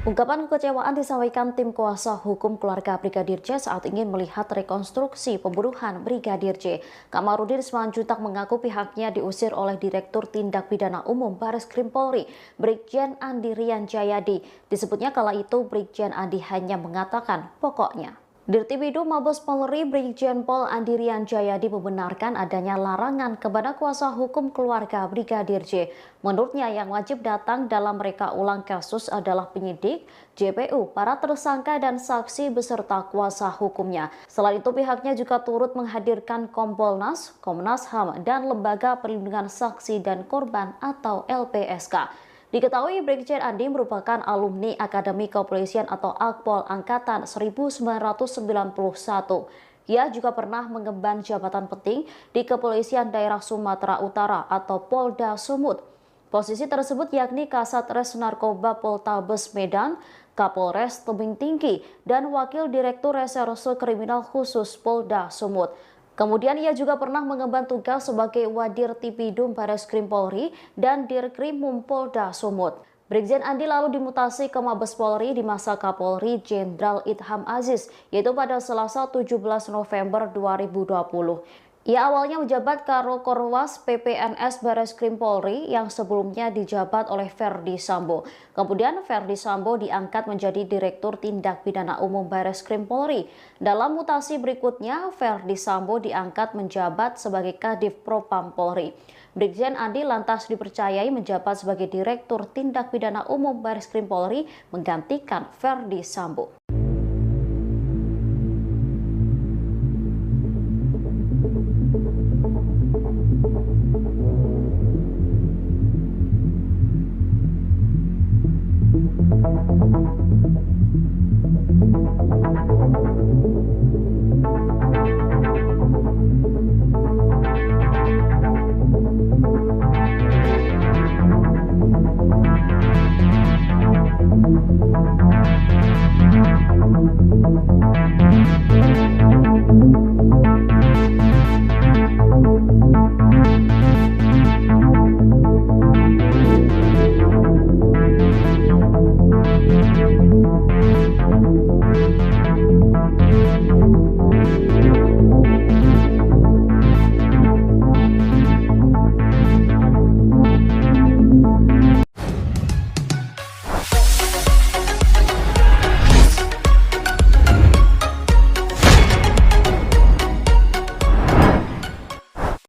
Ungkapan kekecewaan disampaikan tim kuasa hukum keluarga Brigadir J saat ingin melihat rekonstruksi pembunuhan Brigadir J. Kamarudin Simanjuntak mengaku pihaknya diusir oleh Direktur Tindak Pidana Umum Bareskrim Polri, Brigjen Andi Rian Jayadi. Disebutnya kala itu Brigjen Andi hanya mengatakan pokoknya. Dirtipidum Mabes Polri Brigjen Pol Andi Rian Jayadi membenarkan adanya larangan kepada kuasa hukum keluarga Brigadir J. Menurutnya yang wajib datang dalam reka ulang kasus adalah penyidik, JPU, para tersangka dan saksi beserta kuasa hukumnya. Selain itu pihaknya juga turut menghadirkan Kompolnas, Komnas HAM, dan Lembaga Perlindungan Saksi dan Korban atau LPSK. Diketahui Brigjen Andi merupakan alumni Akademi Kepolisian atau Akpol Angkatan 1991. Ia juga pernah mengemban jabatan penting di Kepolisian Daerah Sumatera Utara atau Polda Sumut. Posisi tersebut yakni Kasat Res Narkoba Poltabes Medan, Kapolres Tebing Tinggi, dan Wakil Direktur Reserse Kriminal Khusus Polda Sumut. Kemudian ia juga pernah mengemban tugas sebagai Wadir Tipidum Bareskrim Polri dan Dirkrimum Polda Sumut. Brigjen Andi lalu dimutasi ke Mabes Polri di masa Kapolri Jenderal Idham Aziz, yaitu pada Selasa 17 November 2020. Ia awalnya menjabat Karo Korwas PPNS Bareskrim Polri yang sebelumnya dijabat oleh Ferdi Sambo. Kemudian Ferdi Sambo diangkat menjadi Direktur Tindak Pidana Umum Bareskrim Polri. Dalam mutasi berikutnya, Ferdi Sambo diangkat menjabat sebagai Kadif Propam Polri. Brigjen Andi lantas dipercayai menjabat sebagai Direktur Tindak Pidana Umum Bareskrim Polri menggantikan Ferdi Sambo.